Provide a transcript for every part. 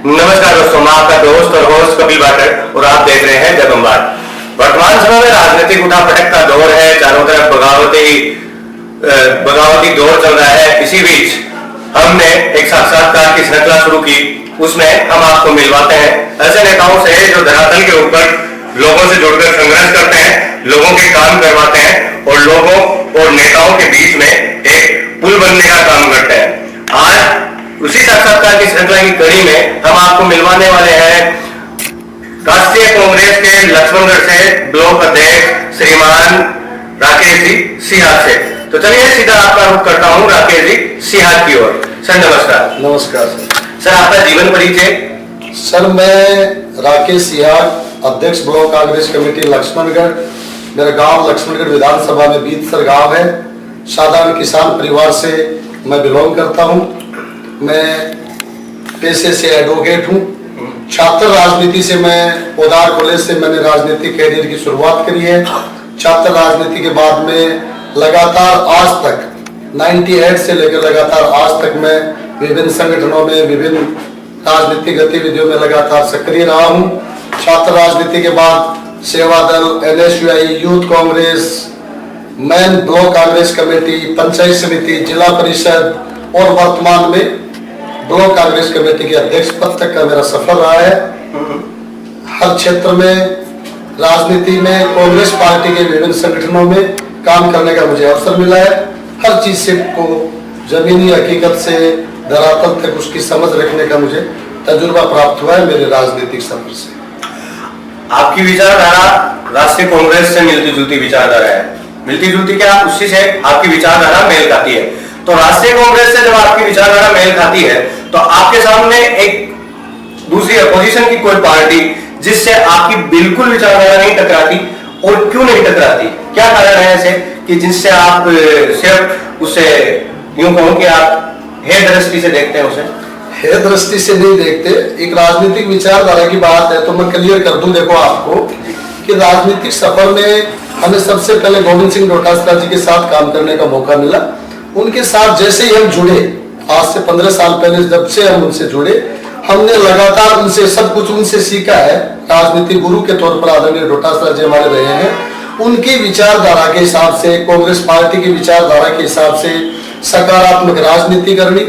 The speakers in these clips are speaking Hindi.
नमस्कार दोस्तों, मैं आपका दोस्त और होस्ट कपिल भाटर और आप देख रहे हैं जगमबाद। वर्तमान समय में राजनीतिक उठापटक का दौर है। चारों तरफ बगावती दौर चल रहा है। इसी बीच हमने एक साक्षात्कार की श्रृंखला शुरू की। उसमें हम आपको मिलवाते हैं ऐसे नेताओं से जो धरातल के ऊपर लोगों से जुड़कर संघर्ष करते हैं, लोगों के काम करवाते हैं और लोगों और नेताओं के बीच में एक पुल बनने का काम करते हैं। आज उसी साक्षात्कार की श्रृंखला की कड़ी में हम आपको मिलवाने वाले हैं राष्ट्रीय कांग्रेस के लक्ष्मणगढ़ से ब्लॉक अध्यक्ष श्रीमान राकेश जी सिहाग से। तो चलिए सीधा आपका रुख करता हूं राकेश जी सिहाग की ओर। सर नमस्कार। नमस्कार सर, आपका जीवन परिचय। सर, मैं राकेश सिहाग, अध्यक्ष ब्लॉक कांग्रेस कमेटी लक्ष्मणगढ़। मेरा गांव लक्ष्मणगढ़ विधानसभा में बीतसर गांव है। साधारण किसान परिवार से मैं बिलोंग करता हूं। मैं पेशे से एडवोकेट हूं। छात्र राजनीति से मैं ओदार कॉलेज से मैंने राजनीतिक कैरियर की शुरुआत करी है। छात्र राजनीति के बाद में लगातार आज तक 98 से लेकर लगातार आज तक मैं विभिन्न संगठनों में विभिन्न राजनीतिक गतिविधियों में लगातार सक्रिय रहा हूं। छात्र राजनीति के बाद सेवा दल, NSUI, youth Congress, man block Congress committee, panchayat समिति, जिला परिषद और वर्तमान में ब्लॉक कांग्रेस कमेटी के अध्यक्ष पद तक का मेरा सफर रहा है। हर क्षेत्र में राजनीति में कांग्रेस पार्टी के विभिन्न संगठनों में काम करने का मुझे अवसर मिला है। हर चीज से को जमीनी हकीकत से धरातल तक उसकी समझ रखने का मुझे तजुर्बा प्राप्त हुआ है मेरे राजनीतिक सफर से। आपकी विचारधारा राष्ट्रीय कांग्रेस से मिलती जुलती विचारधारा है। मिलती जुलती क्या, उसी से आपकी विचारधारा मेल खाती है। तो राष्ट्रीय कांग्रेस से जब आपकी विचारधारा मेल खाती है तो आपके सामने एक दूसरी अपोजिशन की कोई पार्टी जिससे आपकी बिल्कुल विचारधारा नहीं टकराती, और क्यों नहीं टकराती, क्या कारण है ऐसे कि जिससे आप सिर्फ उसे यूं कहूं कि आप हे दृष्टि से देखते हैं उसे? हे दृष्टि से नहीं देखते। एक राजनीतिक विचारधारा की बात है तो मैं क्लियर कर दूं देखो आपको कि राजनीतिक सफर में हमें सबसे पहले गोविंद सिंह डोटासरा जी के साथ काम करने का मौका मिला। उनके साथ जैसे ही हम जुड़े, आज से 15 साल पहले जब से हम उनसे जुड़े, हमने लगातार उनसे सब कुछ उनसे सीखा है। राजनीतिक गुरु के तौर पर आदरणीय डोटासरा जी हमारे रहे हैं। उनकी विचारधारा के हिसाब से, कांग्रेस पार्टी की विचारधारा के हिसाब से सकारात्मक राजनीति करनी,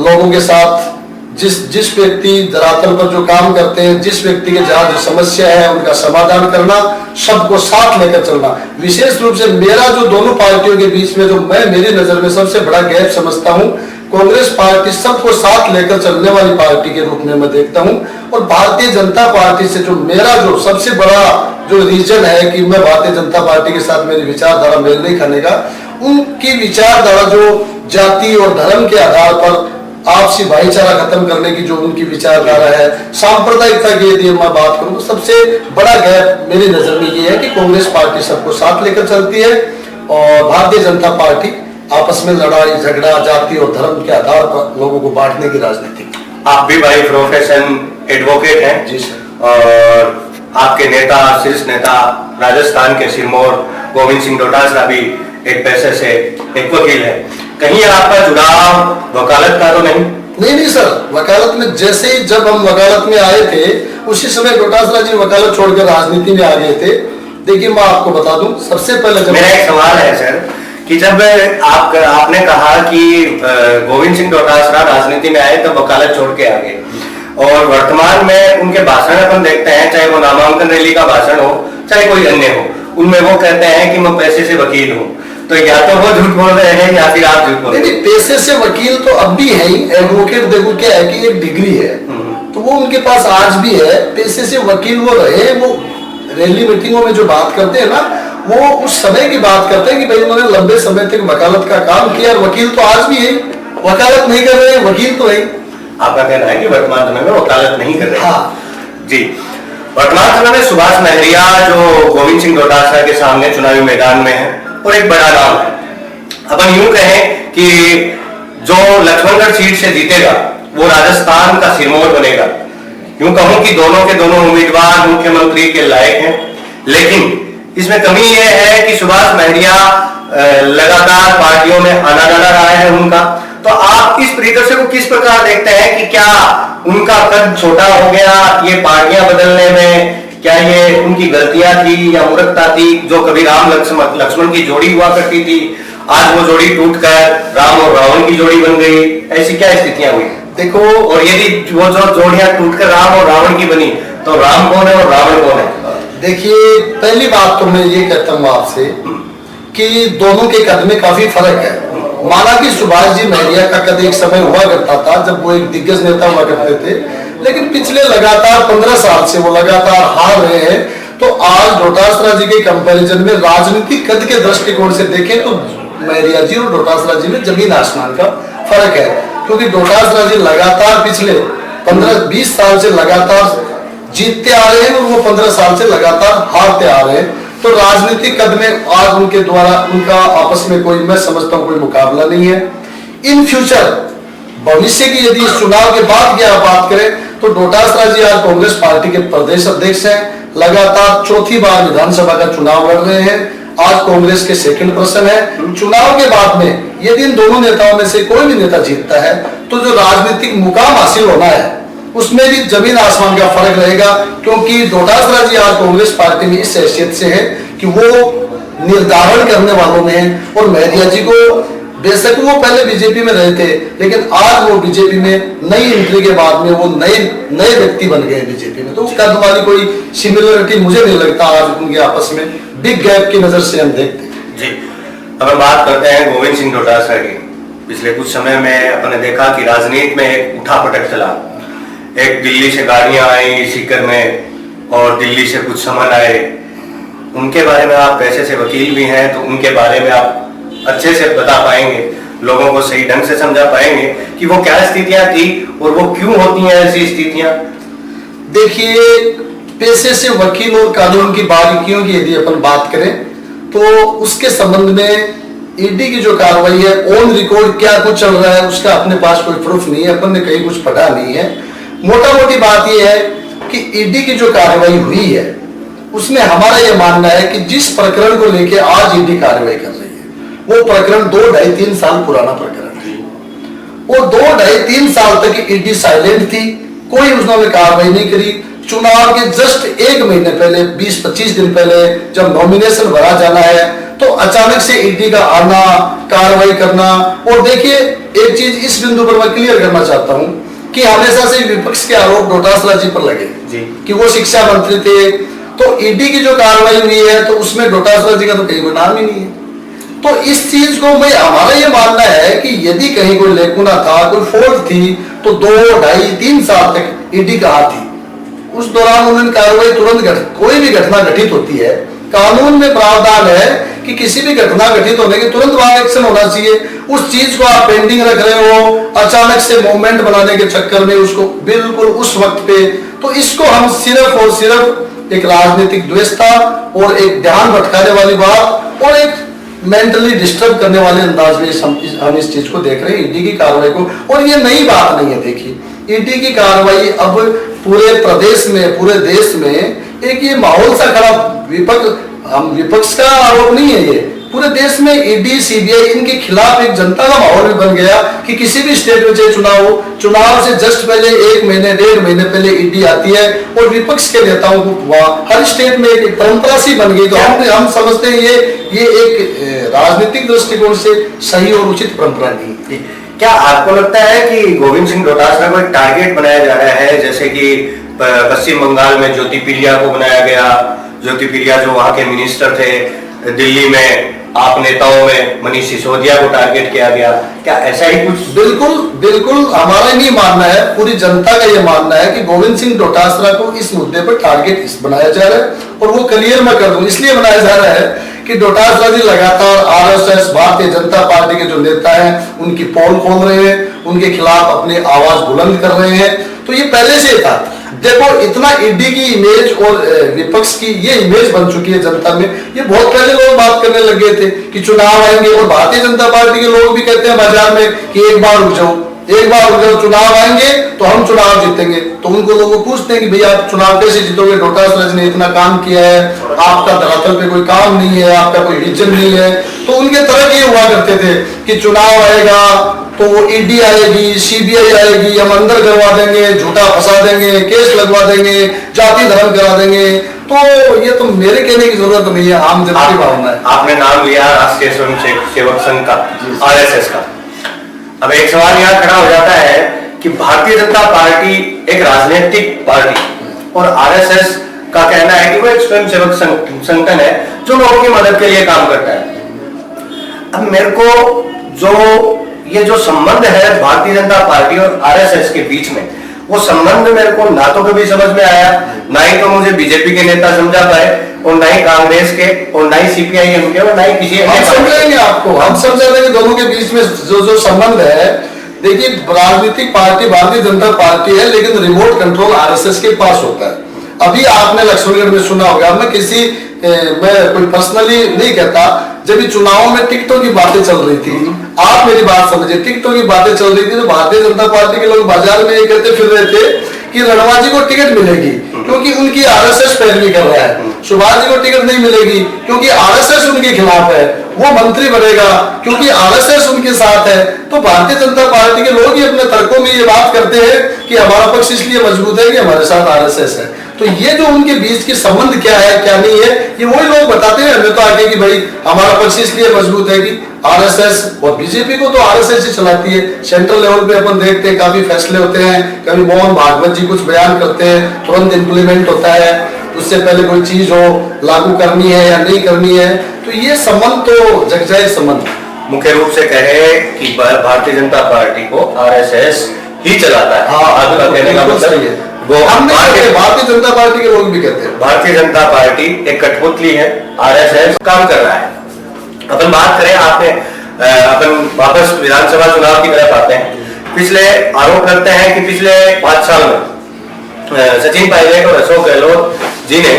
लोगों के साथ जिस व्यक्ति धरातल पर जो काम करते हैं, जिस व्यक्ति के जहाँ जो समस्या है उनका समाधान करना, सबको साथ लेकर चलना। विशेष रूप से मेरा जो दोनों पार्टियों के बीच में जो मैं मेरी नजर में सबसे बड़ा गैप समझता हूँ, कांग्रेस पार्टी सबको साथ लेकर चलने वाली पार्टी के रूप में मैं देखता हूँ। और भारतीय जनता पार्टी से जो मेरा जो सबसे बड़ा जो रीजन है कि मैं भारतीय जनता पार्टी के साथ मेरी विचारधारा मेल नहीं खाने का, उनकी विचारधारा जो जाति और धर्म के आधार पर आपसी भाईचारा खत्म करने की जो उनकी विचारधारा है, सांप्रदायिकता की यदि मैं बात करूं तो सबसे बड़ा गैप मेरी नजर में ये है कि कांग्रेस पार्टी सबको साथ लेकर चलती है और भारतीय जनता पार्टी आपस में लड़ाई झगड़ा जाति और धर्म के आधार पर लोगों को बांटने की राजनीति। आप भी भाई प्रोफेशन एडवोकेट हैं। जी सर। और आपके नेता, शीर्ष नेता राजस्थान के सिरमौर गोविंद सिंह डोटासरा भी एक पैसे से एक वकील है। कहीं आपका जुड़ाव वकालत का तो नहीं? नहीं सर, वकालत में जैसे ही जब हम वकालत में आए थे उसी समय डोटासरा जी वकालत छोड़कर राजनीति में आ गए थे। देखिए मैं आपको बता दूं, सबसे पहले जब मेरा एक सवाल है सर कि जब आपने कहा कि गोविंद सिंह डोटासरा राजनीति में आए तब वकालत छोड़ के आ गए, और वर्तमान में उनके भाषण अपन देखते हैं, चाहे वो नामांकन रैली का भाषण हो चाहे कोई अन्य हो, उनमें वो कहते हैं कि मैं पैसे से वकील हूँ। तो या तो वो झूठ बोल रहे हैं या फिर आप झूठ बोल रहे हैं। पैसे से वकील तो अब भी है ही। एडवोकेट देखो क्या है कि एक डिग्री है तो वो उनके पास आज भी है। पैसे से वकील वो रहे, वो रैली मीटिंगों में जो बात करते हैं ना, वो उस समय की बात करते हैं कि भाई उन्होंने लंबे समय तक वकालत का काम किया। वकील तो आज भी है, वकालत नहीं कर रहे, वकील तो है। आपका कहना है कि वर्तमान समय में वकालत नहीं कर रहे? हाँ जी। वर्तमान समय में सुभाष महरिया जो गोविंद सिंह डोटासरा के सामने चुनावी मैदान में है और एक बड़ा नाम है। अपन यूं कहें कि जो लक्ष्मणगढ़ सीट से जीतेगा वो राजस्थान का सिरमौर बनेगा। यूं कहूं कि दोनों के दोनों उम्मीदवार मुख्यमंत्री के लायक हैं, लेकिन इसमें कमी यह है कि सुभाष महरिया लगातार पार्टियों में आना जाना रहा है उनका। तो आप इस परिदृश्य को किस प्रकार देखते हैं कि क्या उनका कद छोटा हो गया, ये पार्टियां बदलने में, क्या ये उनकी गलतियां थी या मूर्खता थी? जो कभी राम लक्ष्मण की जोड़ी हुआ करती थी, आज वो जोड़ी टूटकर राम और रावण की जोड़ी बन गई, ऐसी क्या स्थितियां हुई? देखो, और यदि वो जो जोड़ियां टूटकर राम और रावण की बनी, तो राम कौन है और रावण कौन है? देखिए, पहली बात तो मैं ये कहता हूँ आपसे कि दोनों के कद में काफी फर्क है। माना कि सुभाष जी महरिया का कद एक समय हुआ करता था जब वो एक दिग्गज नेता हुआ करते थे, लेकिन पिछले लगातार 15 साल से वो लगातार हार रहे हैं। तो आज डोटासरा जी के कंपैरिजन में राजनीतिक कद के दृष्टिकोण से देखें तो महरिया जी और डोटासरा जी में जमीन आसमान का फर्क है, क्योंकि डोटासरा जी लगातार पिछले 15-20 साल से लगातार जीतते आ रहे हैं और वो 15 साल से लगातार हारते आ रहे हैं। तो राजनीतिक कद में आज उनके द्वारा उनका आपस में कोई, मैं समझता हूं, कोई मुकाबला नहीं है। इन फ्यूचर भविष्य की यदि इस चुनाव के बाद की आप बात करें तो डोटासरा जी आज कांग्रेस पार्टी के प्रदेश अध्यक्ष हैं, लगातार चौथी बार विधानसभा का चुनाव लड़ रहे हैं, आज कांग्रेस के सेकंड पर्सन है। चुनाव के बाद में यदि इन दोनों नेताओं में से कोई भी नेता जीतता है तो जो राजनीतिक मुकाम हासिल होना है उसमें भी जमीन आसमान का फर्क रहेगा, क्योंकि डोटासरा जी आज कांग्रेस पार्टी में इस हैसियत से है कि वो निर्धारण करने वालों में है। और महरिया जी को बेशक वो पहले बीजेपी में रहे थे, लेकिन आज वो बीजेपी में नई एंट्री के बाद में वो नए व्यक्ति बन गए बीजेपी में। तो उसका तुम्हारी कोई सिमिलरिटी मुझे नहीं लगता आज उनके आपस में बिग गैप की नजर से हम देखते हैं। जी, अब हम बात करते हैं गोविंद सिंह डोटासरा की। पिछले कुछ समय में अपने देखा कि राजनीति में एक उठापटक चला। एक दिल्ली से गाड़ियां आई सीकर में और दिल्ली से कुछ समन आए। उनके बारे में आप पैसे से वकील भी हैं, तो उनके बारे में आप अच्छे से बता पाएंगे, लोगों को सही ढंग से समझा पाएंगे कि वो क्या स्थितियां थी और वो क्यों होती हैं ऐसी स्थितियां? देखिए, पैसे से वकील और कानून की बारीकियों की यदि अपन बात करें तो उसके संबंध में ईडी की जो कार्रवाई है, ऑन रिकॉर्ड क्या कुछ चल रहा है उसका अपने पास कोई प्रूफ नहीं है, अपन ने कहीं कुछ पढ़ा नहीं है। मोटा मोटी बात यह है कि ईडी की जो कार्रवाई हुई है उसमें हमारा यह मानना है कि जिस प्रकरण को लेकर आज ईडी कार्रवाई कर रही है वो प्रकरण 2-2.5-3 साल पुराना प्रकरण है और 2-2.5-3 साल तक ईडी साइलेंट थी, कोई उन्होंने कार्रवाई नहीं करी। चुनाव के जस्ट 1 महीने पहले, 20-25 दिन पहले जब नॉमिनेशन भरा जाना है तो अचानक से ईडी का आना, कार्रवाई करना। और देखिए, एक चीज इस बिंदु पर मैं क्लियर करना चाहता हूं कि हमेशा से विपक्ष के आरोप डोटासरा जी पर लगे जी कि वो शिक्षा मंत्री थे, तो ईडी की जो कार्रवाई हुई है तो उसमें डोटासरा जी का तो कहीं कोई नाम ही नहीं है। तो इस चीज को हमारा ये मानना है कि यदि कहीं कोई लेकुना था, कोई फॉल्ट थी, तो 2-2.5-3 साल तक ईडी कहाँ थी? उस दौरान उन्होंने कार्रवाई तुरंत कोई भी घटना घटित होती है, कानून में प्रावधान है कि किसी भी घटना घटित होने के तुरंत वहां एक्शन होना चाहिए। उस चीज को आप पेंडिंग रख रहे हो, अचानक से मूवमेंट बनाने के चक्कर में उसको बिल्कुल उस वक्त पे, तो इसको हम सिर्फ और सिर्फ एक राजनीतिक द्वेषता और एक ध्यान भटकाने वाली बात और एक मेंटली डिस्टर्ब करने वाले अंदाज में हम इस चीज को देख रहे हैं, ईडी की कार्रवाई को। और ये नई बात नहीं है। देखिए, ईडी की कार्रवाई अब पूरे प्रदेश में, पूरे देश में एक ये माहौल सा खड़ा, विपक्ष का आरोप नहीं है, ये पूरे देश में ईडी, सीबीआई इनके खिलाफ एक जनता का माहौल भी बन गया कि किसी भी स्टेट में चाहे चुनाव से जस्ट पहले 1 महीने 1.5 महीने पहले ईडी आती है और विपक्ष के नेताओं को हर स्टेट में एक परंपरा सी बन गई। तो हम समझते हैं ये एक राजनीतिक दृष्टिकोण से सही और उचित परंपरा नहीं। क्या आपको लगता है कि गोविंद सिंह डोटासरा को एक टारगेट बनाया जा रहा है, जैसे कि पश्चिम बंगाल में ज्योतिप्रिया को बनाया गया? ज्योतिप्रिया जो वहां के मिनिस्टर थे, दिल्ली में आप नेताओं में मनीष सिसोदिया को टारगेट किया गया, क्या ऐसा ही कुछ? बिल्कुल हमारा नहीं मानना है, पूरी जनता का ये मानना है कि गोविंद सिंह डोटासरा को इस मुद्दे पर टारगेट बनाया जा रहा है। और वो क्लियर मैं कर दूं, इसलिए बनाया जा रहा है कि डोटासरा जी लगातार आरएसएस, भारतीय जनता पार्टी के जो नेता हैं उनकी पोल खोल रहे हैं, उनके खिलाफ अपनी आवाज बुलंद कर रहे हैं। तो ये पहले से था। देखो, इतना ईडी की इमेज और विपक्ष की ये इमेज बन चुकी है जनता में, ये बहुत पहले लोग बात करने लगे थे कि चुनाव आएंगे। और भारतीय जनता पार्टी के लोग भी कहते हैं बाजार में कि एक बार रुक जाओ, चुनाव आएंगे तो हम चुनाव जीतेंगे। तो उनको लोगों पूछते हैं कि भैया आप चुनाव कैसे जीतोगे? डोटासरा जी ने इतना काम किया है, आपका धरातल पे कोई काम नहीं है, आपका कोई विजन नहीं है। तो उनके तरह ये हुआ करते थे कि चुनाव आएगा तो ईडी आएगी, सीबीआई आएगी, हम अंदर करवा देंगे, झूठा फंसा देंगे, केस लगवा देंगे, जाति धर्म करा देंगे। तो ये तो मेरे कहने की जरूरत नहीं है, आम जनता की भावना है। आपने नाम लिया राष्ट्रीय स्वयं सेवक संघ का, आरएसएस का। अब एक सवाल यहाँ खड़ा हो जाता है कि भारतीय जनता पार्टी एक राजनीतिक पार्टी और आरएसएस का कहना है कि वो एक स्वयं सेवक संगठन है जो लोगों की मदद के लिए काम करता है। अब मेरे को ये जो संबंध है भारतीय जनता पार्टी और आरएसएस के बीच में, वो संबंध मेरे को ना तो कभी समझ में आया, ना ही तो मुझे बीजेपी के नेता समझा पाए, और ना ही कांग्रेस के, और ना ही सीपीआईएम के, और ना ही किसी। हम समझाएंगे आपको, हम समझा देंगे दोनों के बीच में जो संबंध है। देखिए, राजनीतिक पार्टी भारतीय जनता पार्टी है, लेकिन रिमोट कंट्रोल आरएसएस के पास होता है। अभी आपने लक्ष्मणगढ़ में सुना होगा, मैं कोई पर्सनली नहीं कहता, जब ये चुनाव में टिकटों की बातें चल रही थी, आप मेरी बात समझिए, टिकटों की बातें चल रही थी, तो भारतीय जनता पार्टी के लोग बाजार में ये कहते फिर रहे थे कि रणवा जी को टिकट मिलेगी क्योंकि उनकी आरएसएस पैरवी कर रहा है, सुभाष जी को टिकट नहीं मिलेगी क्योंकि आरएसएस उनके खिलाफ है, वो मंत्री बनेगा क्योंकि आरएसएस उनके साथ है। तो भारतीय जनता पार्टी के लोग ही अपने तर्कों में ये बात करते हैं कि हमारा पक्ष इसलिए मजबूत है कि हमारे साथ आरएसएस है। तो ये जो उनके बीच की संबंध क्या है क्या नहीं है, ये वही लोग बताते हैं हमें तो आगे कि भाई हमारा पक्ष इसलिए मजबूत है कि आरएसएस, और बीजेपी को तो आरएसएस ही चलाती है। सेंट्रल लेवल पे अपन देखते हैं काफी फैसले होते हैं, कभी मोहन भागवत जी कुछ बयान करते हैं, तुरंत इंप्लीमेंट होता है, उससे पहले कोई चीज हो लागू करनी है या नहीं करनी है। तो ये संबंध तो जगजाहिर संबंध। मुख्य रूप से कहे कि भारतीय जनता पार्टी को आरएसएस ही चलाता है। हाँ, आपका कहने का मतलब है वो भारतीय जनता पार्टी के लोग भी कहते हैं भारतीय जनता पार्टी एक कठपुतली है, आरएसएस काम कर रहा है। अपन बात करें, अपन वापस विधानसभा चुनाव की तरफ आते हैं। पिछले आरोप लगते हैं कि पिछले 5 साल में सचिन पायलट और अशोक गहलोत जी ने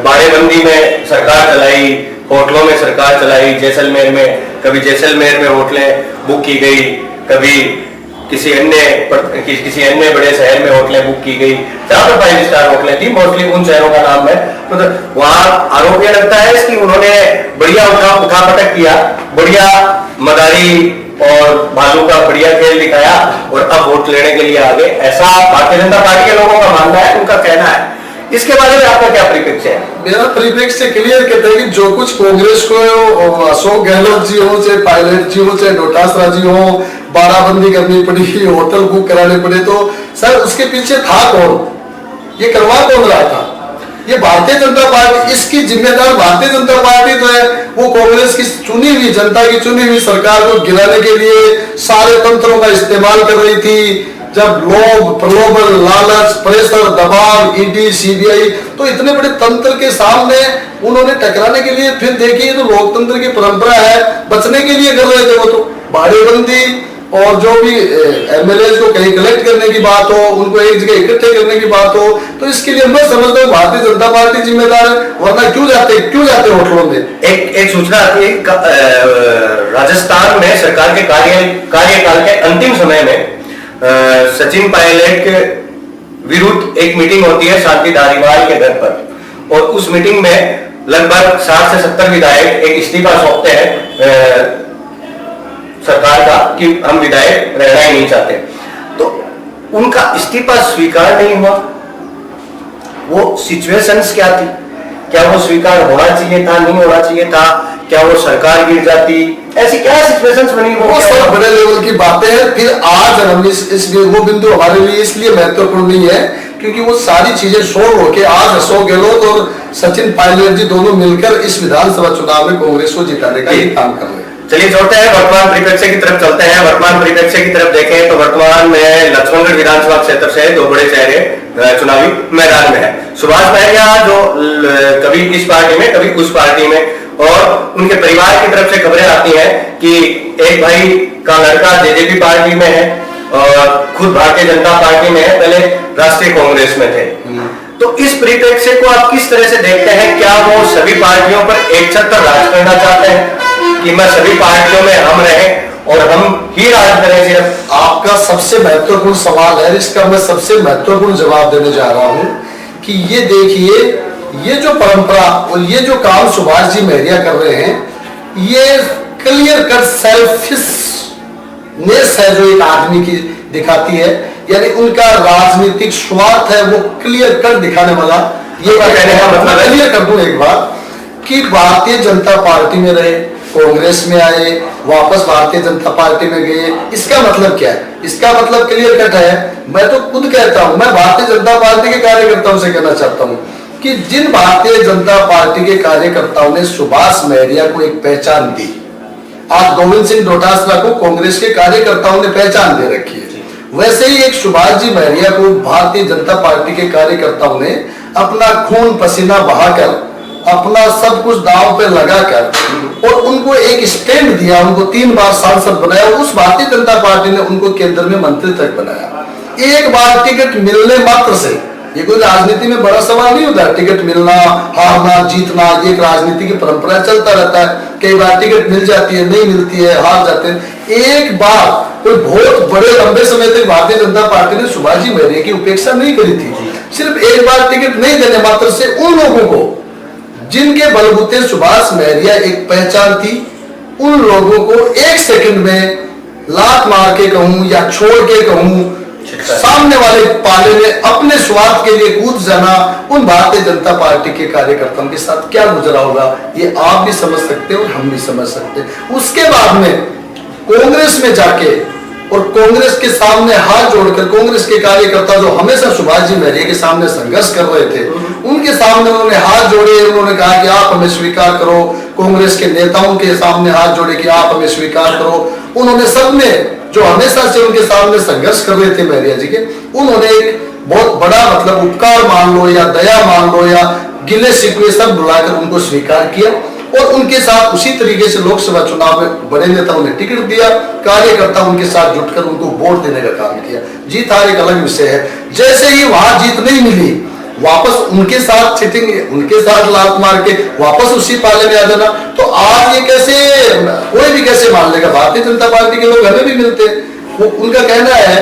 बाड़ेबंदी में सरकार चलाई, होटलों में सरकार चलाई, जैसलमेर में कभी जैसलमेर में होटलें बुक की गई, कभी किसी अन्य बड़े शहर में होटलें बुक की गई, जहां पर 5 स्टार होटलें थी, मोस्टली उन शहरों का नाम है। तो वहां आरोप यह लगता है कि उन्होंने बढ़िया उठापटक किया, बढ़िया मदारी और भालू का बढ़िया खेल दिखाया और अब वोट लेने के लिए आगे, ऐसा भारतीय जनता पार्टी के लोगों का मानना है, उनका कहना है। इसके बारे में आपका क्या परिप्रेक्ष्य है? मेरा परिप्रेक्ष्य क्लियर कहता है कि जो कुछ कांग्रेस को अशोक गहलोत जी हो, चाहे पायलट जी हो, चाहे डोटासरा जी हो, बाड़ाबंदी करनी पड़ी, होटल बुक कराने पड़े, तो सर उसके पीछे था कौन? ये करवा कौन रहा था? ये भारतीय जनता पार्टी, इसकी जिम्मेदार भारतीय जनता पार्टी तो है। वो कांग्रेस की चुनी हुई, जनता की चुनी हुई सरकार को गिराने के लिए सारे तंत्रों का इस्तेमाल कर रही थी। जब लोग प्रलोभन, लालच, प्रेशर, दबाव, ईडी, सीबीआई, तो इतने बड़े तंत्र के सामने उन्होंने टकराने के लिए, फिर देखिए तो लोकतंत्र की परंपरा है, बचने के लिए कर रहे थे वो तो बाड़ेबंदी, और जो भी एमएलए को कहीं कलेक्ट करने की बात हो, उनको एक जगह इकट्ठे करने की बात हो, तो इसके लिए मैं समझता हूँ भारतीय जनता पार्टी जिम्मेदार है, वरना क्यों जाते होटलों में। एक सूचना आती है राजस्थान में सरकार के कार्यकाल के अंतिम समय में सचिन पायलट के विरुद्ध एक मीटिंग होती है शांति धारीवाल के घर पर, और उस मीटिंग में लगभग 60 से 70 विधायक एक इस्तीफा सौंपते हैं सरकार का कि हम विधायक रहना ही नहीं चाहते। तो उनका इस्तीफा स्वीकार नहीं हुआ। वो सिचुएशंस क्या थी? क्या वो स्वीकार होना चाहिए था, नहीं होना चाहिए था? क्या वो सरकार गिर जाती? ऐसी क्या सिचुएशंस बनी? वो सब बड़े लेवल की बातें हैं। फिर आज हम वो बिंदु हमारे लिए इसलिए महत्वपूर्ण नहीं है क्योंकि वो सारी चीजें सोल्व होके आज अशोक गहलोत और सचिन पायलट जी दोनों मिलकर इस विधानसभा चुनाव में कांग्रेस को जिताने का ही काम कर रहे हैं। चलिए छोड़ते हैं, वर्तमान परिप्रेक्ष्य की तरफ चलते हैं। वर्तमान परिप्रेक्ष्य की तरफ देखें तो वर्तमान में लक्ष्मणगढ़ विधानसभा क्षेत्र से 2 बड़े चेहरे चुनावी मैदान में है। सुभाष महरिया जो कभी इस पार्टी में कभी उस पार्टी में, और उनके परिवार की तरफ से खबरें आती हैं कि एक भाई का लड़का जेजेपी पार्टी में है और खुद भारतीय जनता पार्टी में है, पहले राष्ट्रीय कांग्रेस में थे। तो इस परिप्रेक्ष्य को आप किस तरह से देखते हैं? क्या वो सभी पार्टियों पर एक छत पर राज करना चाहते हैं कि मैं सभी पार्टियों में हम रहें और हम ही राज करें सिर्फ? आपका सबसे महत्वपूर्ण सवाल है, इसका मैं सबसे महत्वपूर्ण जवाब देने जा रहा हूं कि ये देखिए, ये जो परंपरा और ये जो काम सुभाष जी महरिया कर रहे हैं, ये क्लियर कट सेल्फिश नेस है जो एक आदमी की दिखाती है, यानी उनका राजनीतिक स्वार्थ है वो क्लियर कर दिखाने वाला। ये कहने का मतलब क्लियर कर दूं एक बात कि भारतीय जनता पार्टी में रहे, कांग्रेस में आए, वापस भारतीय जनता पार्टी में गए, इसका मतलब क्या है? इसका मतलब क्लियर कट है। मैं तो खुद कहता हूं, मैं भारतीय जनता पार्टी के कार्यकर्ताओं से कहना चाहता हूं कि जिन भारतीय जनता पार्टी के कार्यकर्ताओं ने सुभाष महरिया को एक पहचान दी, आज गोविंद सिंह डोटासरा को कांग्रेस के कार्यकर्ताओं ने पहचान दे रखी है, वैसे ही एक सुभाष जी महरिया को भारतीय जनता पार्टी के कार्यकर्ताओं ने अपना खून पसीना बहाकर, अपना सब कुछ दांव पे लगाकर और उनको एक स्टैंड दिया, उनको 3 बार सांसद बनाया। उस भारतीय जनता पार्टी ने उनको केंद्र में मंत्री तक बनाया। एक बार टिकट मिलने मात्र से, ये कोई राजनीति में बड़ा सवाल नहीं होता, टिकट मिलना, हारना, जीतना, ये एक राजनीति की परंपरा चलता रहता है। कई बार टिकट मिल जाती है, नहीं मिलती है, हार जाते हैं। एक बार कोई बहुत बड़े लंबे समय तक भारतीय जनता पार्टी ने सुभाष जी महरिया की उपेक्षा नहीं करी थी। सिर्फ एक बार टिकट नहीं देने मात्र से उन लोगों को जिनके बलबूते सुभाष महरिया एक पहचान थी, उन लोगों को 1 सेकंड में लात मार के कहूं या छोड़ के कहूं, सामने वाले पाले में अपने स्वार्थ के लिए कूद जाना, उन भारतीय जनता पार्टी के कार्यकर्ताओं के साथ क्या गुजरा होगा, ये आप भी समझ सकते हैं और हम भी समझ सकते हैं। उसके बाद में कांग्रेस में जाके और कांग्रेस के सामने हाथ जोड़कर, कांग्रेस के कार्यकर्ता जो हमेशा सुभाष जी महरिया के सामने संघर्ष कर रहे थे, उनके सामने उन्होंने हाथ जोड़े, उन्होंने कहा कि आप हमें स्वीकार करो। कांग्रेस के नेताओं के सामने हाथ जोड़े कि आप हमें स्वीकार करो। उन्होंने सबने जो हमेशा से उनके सामने संघर्ष कर रहे थे महरिया जी के, उन्होंने एक बहुत बड़ा मतलब उपकार मान लो या दया मान लो या गिले शिकवे सब बुलाकर उनको स्वीकार किया और उनके साथ उसी तरीके से लोकसभा चुनाव में बड़े नेताओं ने टिकट दिया, कार्यकर्ता उनके साथ जुटकर उनको वोट देने का काम किया। जीत हार एक अलग विषय है। जैसे ही वहां जीत नहीं मिली, वापस उनके साथ चिटिंग, उनके साथ लात मार के वापस उसी पाले में आ जाना, तो आज ये कैसे, कोई भी कैसे मान लेगा? भारतीय जनता पार्टी के लोग हमें भी मिलते, वो उनका कहना है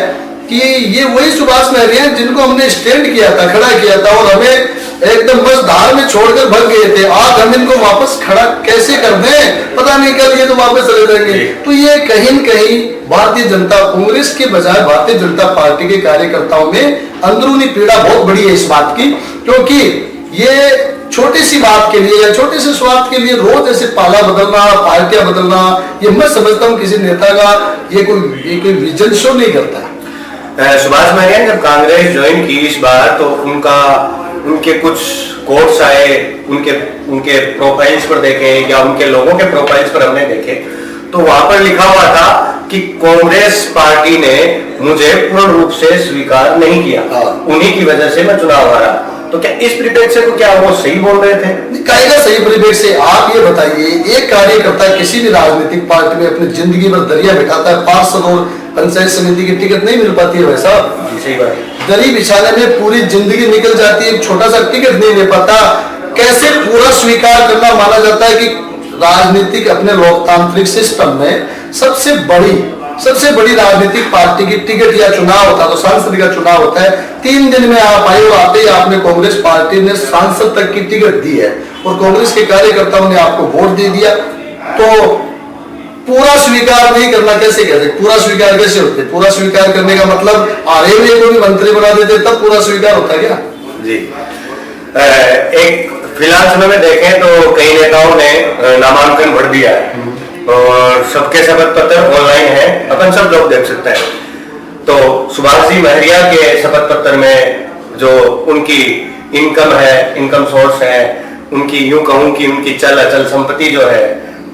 कि ये वही सुभाष महरिया हैं जिनको हमने स्टैंड किया था, खड़ा किया था और हमें एकदम बस धार में छोड़कर भाग गए थे। आज हम इनको वापस खड़ा कैसे कर दें, पता नहीं कल ये तो वापस चले जाएंगे। तो ये कहीं न कहीं भारतीय जनता, कांग्रेस के बजाय भारतीय जनता पार्टी के कार्यकर्ताओं में अंदरूनी पीड़ा बहुत बड़ी है इस बात की, क्योंकि ये छोटी सी बात के लिए या छोटे से स्वार्थ के लिए रोज ऐसे पाला बदलना, पार्टियां बदलना, ये मैं समझता हूँ किसी नेता का ये कोई विजन शो नहीं करता। सुभाष महरिया ने जब कांग्रेस ज्वाइन की इस बार, तो उनके कुछ कोट्स आए, उनके प्रोफाइल्स पर देखे या उनके लोगों के प्रोफाइल्स पर हमने देखे, तो वहां पर लिखा हुआ था कि कांग्रेस पार्टी ने मुझे पूर्ण रूप से स्वीकार नहीं किया, उन्हीं की वजह से मैं चुनाव हारा। तो क्या इस परिप्रेक्ष्य को क्या वो सही बोल रहे थे? कहेगा सही परिप्रेक्ष्य। आप ये बताइए, एक कार्यकर्ता किसी भी राजनीतिक पार्टी में अपनी जिंदगी भर दरिया बिठाता है, पार्षद और पंचायत समिति की टिकट नहीं मिल पाती है, वैसा सही बात, दरी बिछाने में पूरी जिंदगी निकल जाती है, छोटा सा टिकट नहीं ले पाता। कैसे पूरा स्वीकार करना माना जाता है कि राजनीतिक अपने लोकतांत्रिक सिस्टम में सबसे बड़ी राजनीतिक पार्टी की टिकट या चुनाव होता है, तो सांसद का चुनाव होता है, 3 दिन में आप आए और आते ही आपने कांग्रेस पार्टी ने सांसद तक की टिकट दी है और कांग्रेस के कार्यकर्ताओं ने आपको वोट दे दिया, तो पूरा स्वीकार नहीं करना कैसे कहते? पूरा स्वीकार कैसे होते? पूरा स्वीकार करने का मतलब आरे हुए को भी मंत्री बना देते तब पूरा स्वीकार होता क्या? जी, एक फिलहाल समय में देखें तो कई नेताओं ने नामांकन भर दिया है और सबके शपथ पत्र ऑनलाइन है, अपन सब लोग देख सकते हैं। तो सुभाष जी महरिया के शपथ पत्र में जो उनकी इनकम है, इनकम सोर्स है, उनकी यूं कहूं कि उनकी चल अचल संपत्ति जो है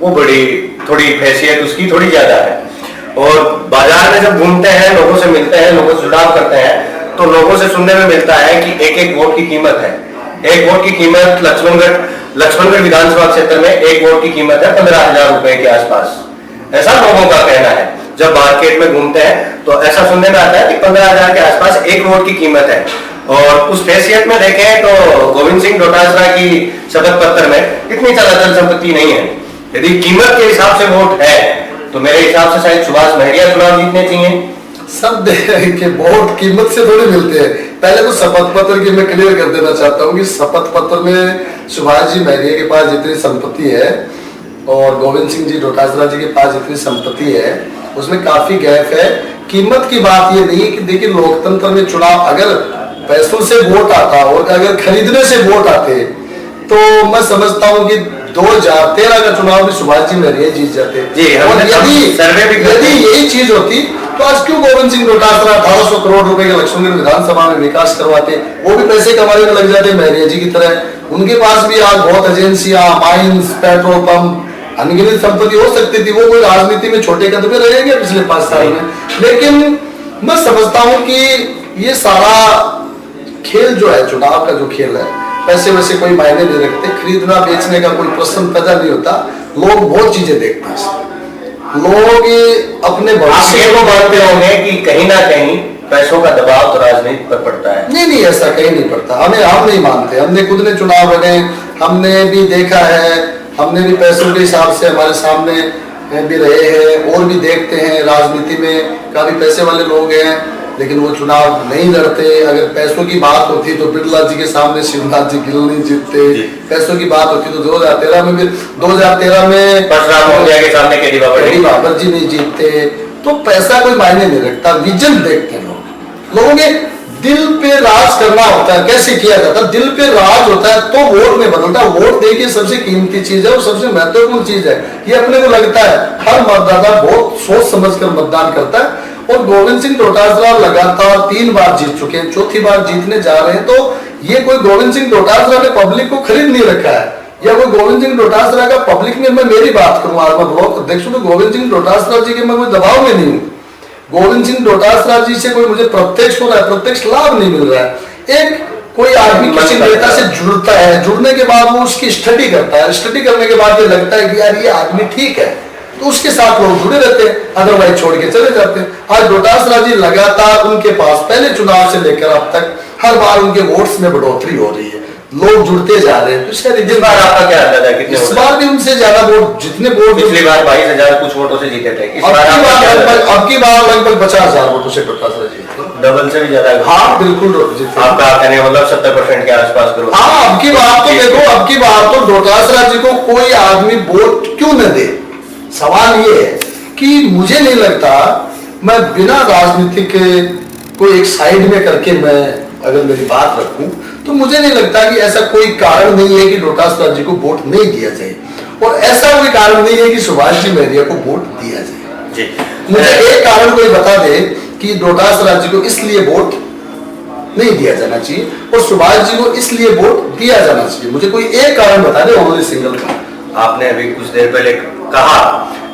वो बड़ी, थोड़ी हैसियत उसकी थोड़ी ज्यादा है। और बाजार में जब घूमते हैं, लोगों से मिलते हैं, लोगों से जुड़ाव करते हैं, तो लोगों से सुनने में मिलता है कि एक वोट की कीमत है। एक वोट की कीमत लक्ष्मणगढ़ विधानसभा क्षेत्र में एक वोट की कीमत है 15,000 रुपए के आसपास, ऐसा लोगों का कहना है। जब मार्केट में घूमते हैं तो ऐसा सुनने में आता है कि 15,000 के आसपास एक वोट की कीमत है। और उस हैसियत में देखें तो गोविंद सिंह डोटासरा की शपथ पत्र में इतनी चल अचल संपत्ति नहीं है। यदि कीमत के हिसाब से वोट है तो मेरे हिसाब से शायद सुभाष महरिया चुनाव जीतने चाहिए। सब के वोट कीमत से थोड़ी मिलते हैं। पहले तो शपथ पत्र की मैं क्लियर कर देना चाहता हूँ कि शपथ पत्र में सुभाष जी महरिया के पास जितनी संपत्ति है और गोविंद सिंह जी डोटासरा जी के पास जितनी संपत्ति है, उसमें काफी गैप है। कीमत की बात ये नहीं है कि देखिए लोकतंत्र में चुनाव अगर पैसों से वोट आता और अगर खरीदने से वोट आते तो मैं समझता हूं कि 2013 का चुनाव में सुभाष जी मौर्य जीत जाते। जी, और यदि यही चीज होती तो आज क्यों गोविंद सिंह डोटासरा 1800 करोड़ रुपए के लक्ष्मणगढ़ विधानसभा में विकास करवाते, वो भी पैसे कमाने में लग जाते मौर्य जी की तरह। उनके पास भी आज बहुत एजेंसियां, माइंस, पेट्रोल पंप, अनगिनत संपत्ति हो सकती थी। वो कोई राजनीति में छोटे कदम पे रहेंगे पिछले 5 साल में। लेकिन मैं समझता हूं कि ये सारा खेल जो है, चुनाव का जो खेल है, पैसे वैसे कोई मायने नहीं रखते, खरीदना बेचने का कोई प्रश्न पैदा नहीं होता। लोग बहुत चीजें देखते हैं, लोग अपने भविष्य को मानते होंगे कि कहीं ना कहीं पैसों का दबाव तो राजनीति पर पड़ता है। नहीं, ऐसा कहीं नहीं पड़ता। हम नहीं मानते, हमने खुद ने चुनाव लड़े, हमने भी देखा है, हमने भी पैसों के हिसाब से हमारे सामने भी रहे हैं और भी देखते हैं। राजनीति में काफी पैसे वाले लोग हैं लेकिन वो चुनाव नहीं लड़ते। अगर पैसों की बात होती तो बिरला जी के सामने शिवनाथ जी गिल नहीं जीतते। पैसों की बात होती तो 2013 में भी 2013 में परशुराम के सामने केडी बाबर जी नहीं जीतते। तो पैसा कोई मायने नहीं रखता, विजन देखते हैं लोग। लोगों के दिल पे राज करना होता है। कैसे किया जाता है? दिल पे राज होता है तो वोट में बदलता। वोट देखिए सबसे कीमती चीज है और सबसे महत्वपूर्ण चीज है। ये अपने को लगता है हर मतदाता बहुत सोच समझ कर मतदान करता है। और गोविंद सिंह डोटासरा लगातार 3 बार जीत चुके हैं, 4थी बार जीतने जा रहे हैं। तो ये कोई गोविंद सिंह डोटासरा ने पब्लिक को खरीद नहीं रखा है, या कोई गोविंद सिंह डोटासरा का पब्लिक में, मैं मेरी बात करूं आज मैं ब्लॉक अध्यक्ष हूं, तो गोविंद सिंह डोटासरा जी के मैं कोई दबाव में नहीं हूं। गोविंद सिंह डोटासरा जी से कोई मुझे प्रत्यक्ष हो रहा है, प्रत्यक्ष लाभ नहीं मिल रहा है। एक कोई आदमी किसी नेता से जुड़ता है, जुड़ने के बाद वो उसकी स्टडी करता है, स्टडी करने के बाद ये लगता है कि यार ये आदमी ठीक है, तो उसके साथ लोग जुड़े रहते हैं, अदरवाइज छोड़ के चले जाते हैं। आज डोटासरा जी लगातार उनके पास पहले चुनाव से लेकर अब तक हर बार उनके वोट्स में बढ़ोतरी हो रही है, लोग जुड़ते जा रहे हैं। इस बार आपका क्या अंदाजा है कितने? इस बार भी उनसे ज्यादा वोट, जितने वोट पिछली बार 22,000 कुछ वोटों से जीते थे, अब की बार लगभग 50,000 वोटों से डोटासरा जीते, डबल से भी ज्यादा। हाँ बिल्कुल। आपका कहने मतलब 70% के आसपास करो। हाँ, अब की बार तो देखो, अब की बार तो डोटासरा जी को कोई आदमी वोट क्यों न दे। सवाल ये है कि मुझे नहीं लगता, मैं बिना राजनीति के कोई एक साइड में करके मैं अगर मेरी बात रखूं तो मुझे नहीं लगता कि ऐसा कोई कारण नहीं है कि डोटासरा जी को वोट नहीं दिया जाए, और ऐसा कोई कारण नहीं है कि सुभाष जी मौर्य को वोट दिया जाए। जी। मुझे एक कारण कोई बता दे कि डोटासरा जी को इसलिए वोट नहीं दिया जाना चाहिए और सुभाष जी को इसलिए वोट दिया जाना चाहिए। मुझे कोई एक कारण बता दे, ओनली सिंगल का। आपने अभी कुछ देर पहले कहा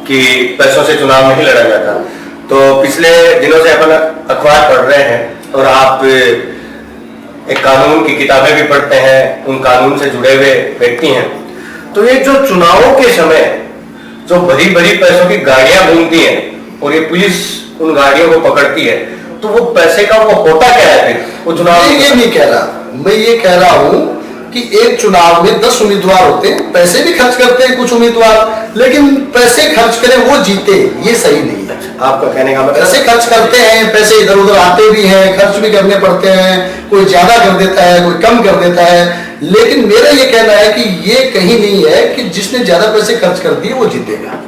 कि पैसों से चुनाव नहीं लड़ा जाता, तो पिछले दिनों से अपन अखबार पढ़ रहे हैं और आप एक कानून की किताबें भी पढ़ते हैं, उन कानून से जुड़े हुए व्यक्ति हैं। तो ये जो चुनावों के समय जो बड़ी बड़ी पैसों की गाड़ियां घूमती हैं और ये पुलिस उन गाड़ियों को पकड़ती है, तो वो पैसे का वो होता क्या है फिर वो चुनाव? ये नहीं कह रहा मैं, ये कह रहा हूं कि एक चुनाव में 10 उम्मीदवार होते हैं, पैसे भी खर्च करते हैं कुछ उम्मीदवार, लेकिन पैसे खर्च करें वो जीते, ये सही नहीं है। आपका कहने का मतलब पैसे खर्च करते हैं, पैसे इधर उधर आते भी हैं, खर्च भी करने पड़ते हैं, कोई ज्यादा कर देता है, कोई कम कर देता है, लेकिन मेरा ये कहना है कि ये कहीं नहीं है कि जिसने ज्यादा पैसे खर्च कर दिए वो जीतेगा।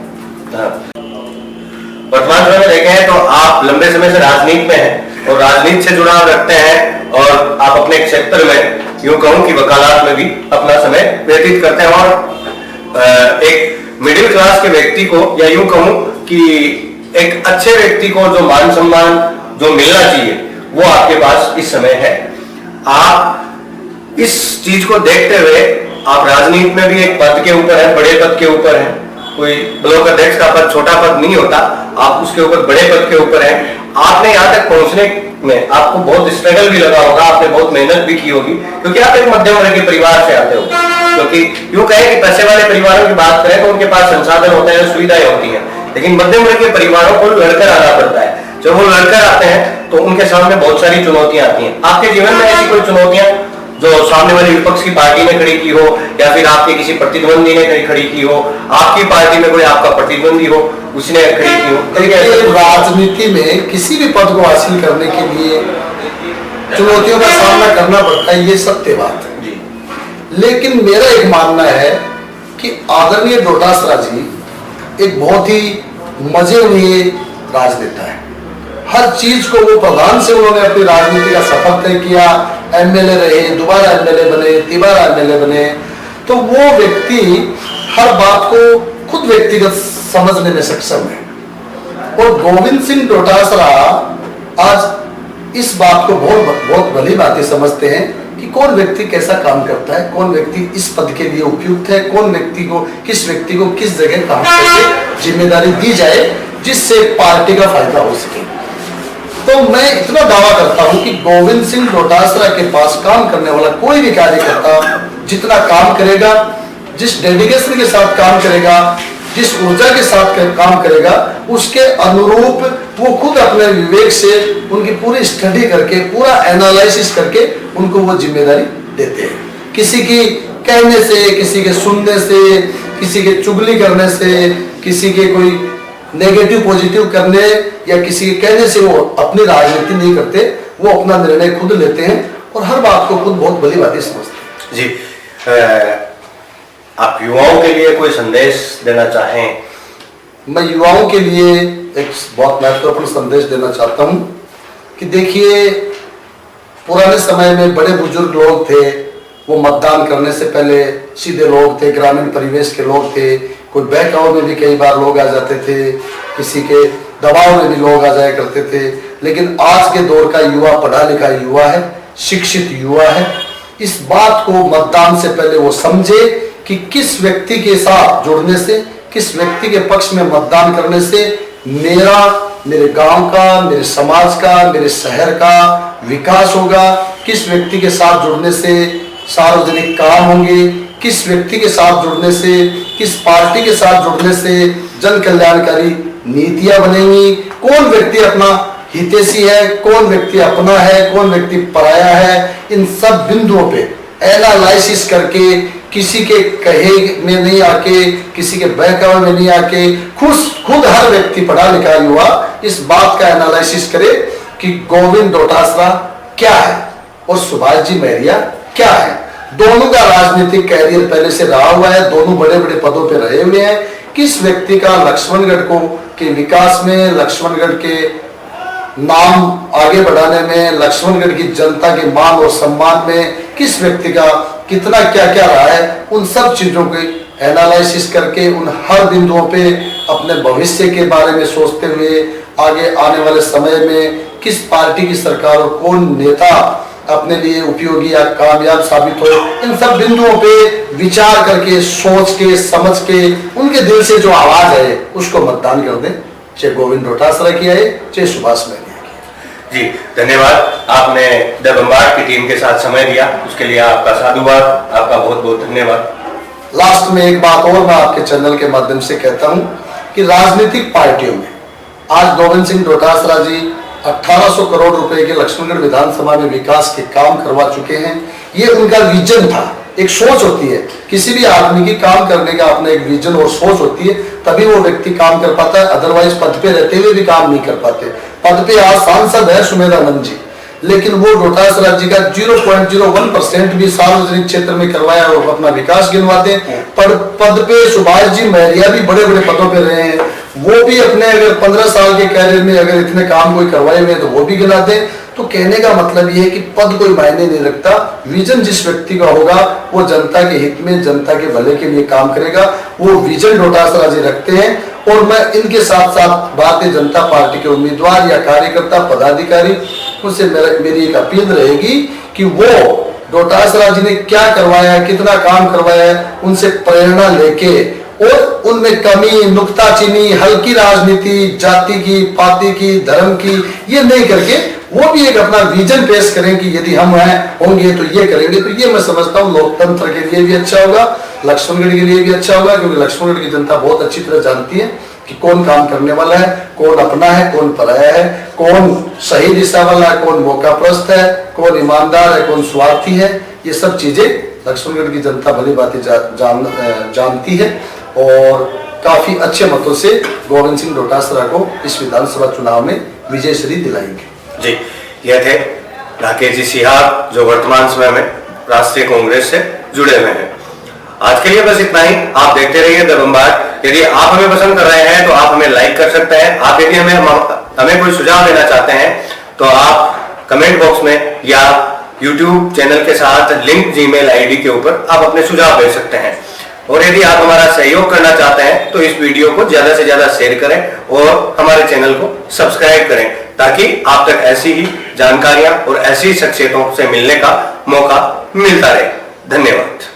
वर्तमान समय में देखें तो आप लंबे समय से राजनीति में हैं और राजनीति से जुड़ाव रखते हैं और आप अपने क्षेत्र में यूं कहूं कि वकालत में भी अपना समय व्यतीत करते हैं, और एक मिडिल क्लास के व्यक्ति को, या यूं कहूं कि एक अच्छे व्यक्ति को जो मान सम्मान जो मिलना चाहिए वो आपके पास इस समय है। आप इस चीज को देखते हुए आप राजनीति में भी एक पद के ऊपर है, बड़े पद के ऊपर है। कोई ब्लॉक अध्यक्ष का पद छोटा पद नहीं होता, आप उसके ऊपर बड़े पद के ऊपर हैं। आपने यहाँ तक पहुंचने में आपको बहुत स्ट्रगल भी लगा होगा, आपने बहुत मेहनत भी की होगी, क्योंकि आप एक मध्यम वर्ग के परिवार से आते हो। क्योंकि यूं कहें कि पैसे वाले परिवारों की बात करें तो उनके पास संसाधन होते हैं, सुविधाएं होती हैं, लेकिन मध्यम वर्ग के परिवारों को लड़कर आना पड़ता है। जब वो लड़कर आते हैं तो उनके सामने बहुत सारी चुनौतियां आती हैं। आपके जीवन में ऐसी कोई चुनौतियां जो सामने वाली विपक्ष की पार्टी ने खड़ी की हो, या फिर आपके किसी प्रतिद्वंदी ने खड़ी की हो, आपकी पार्टी में कोई आपका प्रतिद्वंदी हो उसने खड़ी की हो? राजनीति में किसी भी पद को हासिल करने के लिए चुनौतियों का सामना करना पड़ता है, ये सत्य बात है जी। लेकिन मेरा एक मानना है कि आदरणीय डोटासरा जी एक बहुत ही मजे हुए, राजनेता है। हर चीज को वो प्रधान से उन्होंने अपनी राजनीति का सफर तय किया, एमएलए रहे, दोबारा एमएलए बने, तिबारा एमएलए बने। तो वो व्यक्ति हर बात को खुद व्यक्तिगत समझने में सक्षम है। और गोविंद सिंह डोटासरा आज इस बात को बहुत भली भांति समझते हैं कि कौन व्यक्ति कैसा काम करता है, कौन व्यक्ति इस पद के लिए उपयुक्त है, कौन व्यक्ति को किस जगह काम करके जिम्मेदारी दी जाए जिससे पार्टी का फायदा हो सके। तो मैं इतना दावा करता हूं कि गोविंद सिंह डोटासरा के पास काम करने वाला कोई भी कार्यकर्ता जितना काम करेगा, जिस डेडिकेशन के साथ काम करेगा, जिस ऊर्जा के साथ काम करेगा, उसके अनुरूप वो खुद अपने विवेक से उनकी पूरी स्टडी करके, पूरा एनालिसिस करके उनको वो जिम्मेदारी देते हैं। किसी की कहने से, किसी के सुनने से, किसी के चुगली करने से, किसी के कोई नेगेटिव पॉजिटिव करने या किसी के कहने से वो अपनी राजनीति नहीं करते। वो अपना निर्णय खुद लेते हैं और हर बात को खुद बहुत भली भांति समझते हैं। जी, आप युवाओं के लिए कोई संदेश देना चाहें? मैं युवाओं के लिए एक बहुत महत्वपूर्ण संदेश देना चाहता हूं कि देखिए, पुराने समय में बड़े बुजुर्ग लोग थे, वो मतदान करने से पहले सीधे लोग थे, ग्रामीण परिवेश के लोग थे, कोई बहकाव में भी कई बार लोग आ जाते थे, किसी के दबाव में भी लोग आ जाया करते थे। लेकिन आज के दौर का युवा पढ़ा लिखा युवा है, शिक्षित युवा है। इस बात को मतदान से पहले वो समझे कि किस व्यक्ति के साथ जुड़ने से, किस व्यक्ति के पक्ष में मतदान करने से मेरे गांव का, मेरे समाज का, मेरे शहर का विकास होगा, किस व्यक्ति के साथ जुड़ने से सार्वजनिक काम होंगे, किस व्यक्ति के साथ जुड़ने से, किस पार्टी के साथ जुड़ने से जन कल्याणकारी नीतियां बनेंगी, कौन व्यक्ति अपना हितैषी है, कौन व्यक्ति अपना है, कौन व्यक्ति पराया है। इन सब बिंदुओं पे एनालिसिस करके, किसी के कहे में नहीं आके, किसी के बहकावे में नहीं आके, खुद हर व्यक्ति पढ़ा लिखा युवा इस बात का एनालिसिस करे कि गोविंद डोटासरा क्या है और सुभाष जी महरिया क्या है। दोनों का राजनीतिक कैरियर पहले से रहा हुआ है, दोनों बड़े बड़े पदों पे रहे हुए हैं। किस व्यक्ति का लक्ष्मणगढ़ के विकास में, लक्ष्मणगढ़ के नाम आगे बढ़ाने में, लक्ष्मणगढ़ की जनता के मान और सम्मान में किस व्यक्ति का कितना क्या क्या रहा है, उन सब चीजों के एनालिसिस करके उन हर बिंदुओं पे अपने भविष्य के बारे में सोचते हुए आगे आने वाले समय में किस पार्टी की सरकार और कौन नेता अपने लिए उपयोगी या कामयाब साबित हो, इन सब बिंदुओं पे विचार करके, सोच के, समझ के, उनके दिल से जो आवाज है उसको मतदान कर दें, चाहे गोविंद डोटासरा की है, चाहे सुभाष महरिया की। जी धन्यवाद, आपने द बम्बार्ड की टीम के साथ समय दिया, उसके लिए आपका साधुवाद, आपका बहुत बहुत धन्यवाद। लास्ट में एक बात और मैं आपके चैनल के माध्यम से कहता हूं कि राजनीतिक पार्टियों में आज गोविंद सिंह डोटासरा जी 1800 करोड़ रुपए के लक्ष्मणगढ़ विधानसभा में विकास के काम करवा चुके हैं। ये उनका विजन था। एक सोच होती है, किसी भी आदमी की काम करने का अपना एक विजन और सोच होती है, तभी वो व्यक्ति काम कर पाता है, अदरवाइज पद पे रहते हुए भी काम नहीं कर पाते। पद पे आज सांसद है सुमेधानंद जी, लेकिन वो डोटासरा जी का 0.01% भी सार्वजनिक क्षेत्र में करवाया और अपना विकास गिनवाते हैं। पद पे सुभाष जी महरिया भी बड़े बड़े पदों पे रहे हैं, वो भी अपने अगर 15 साल के कैरियर में अगर इतने काम कोई करवाए हुए तो वो भी गिनाते हैं। तो कहने का मतलब ये है कि पद कोई मायने नहीं रखता, विजन जिस व्यक्ति का होगा वो जनता के हित में, जनता के भले के लिए काम करेगा, वो विजन डोटासरा जी रखते हैं। और मैं इनके साथ साथ भारतीय जनता पार्टी के उम्मीदवार या कार्यकर्ता, पदाधिकारी, उनसे मेरी एक अपील रहेगी कि वो डोटासरा जी ने क्या करवाया है, कितना काम करवाया है, उनसे प्रेरणा लेके और उनमें कमी, नुक्ताचीनी, हल्की राजनीति, जाति की, पाति की, धर्म की, ये नहीं करके वो भी एक अपना विजन पेश करें कि यदि हम होंगे तो ये करेंगे। तो ये मैं समझता हूँ लोकतंत्र के लिए भी अच्छा होगा, लक्ष्मणगढ़ के लिए भी अच्छा होगा, क्योंकि लक्ष्मणगढ़ की जनता बहुत अच्छी तरह जानती है कि कौन काम करने वाला है, कौन अपना है, कौन पराया है, कौन सही दिशा वाला है, कौन मौकाप्रस्त है, कौन ईमानदार है, कौन स्वार्थी है। ये सब चीजें लक्ष्मणगढ़ की जनता भली बातें जानती है और काफी अच्छे मतों से गोविंद सिंह डोटासरा को इस विधानसभा चुनाव में विजय श्री दिलाएंगे। जी, यह थे राकेश जी सिहाग, जो वर्तमान समय में राष्ट्रीय कांग्रेस से जुड़े हुए हैं। आज के लिए बस इतना ही। आप देखते रहिए द बम्बार्ड। यदि आप हमें पसंद कर रहे हैं तो आप हमें लाइक कर सकते हैं। आप यदि हमें कोई सुझाव देना चाहते हैं तो आप कमेंट बॉक्स में या YouTube चैनल के साथ लिंक जीमेल आईडी के ऊपर आप अपने सुझाव भेज सकते हैं। और यदि आप हमारा सहयोग करना चाहते हैं तो इस वीडियो को ज्यादा से ज्यादा शेयर करें और हमारे चैनल को सब्सक्राइब करें, ताकि आप तक ऐसी ही जानकारियां और ऐसी शख्सियतों से मिलने का मौका मिलता रहे। धन्यवाद।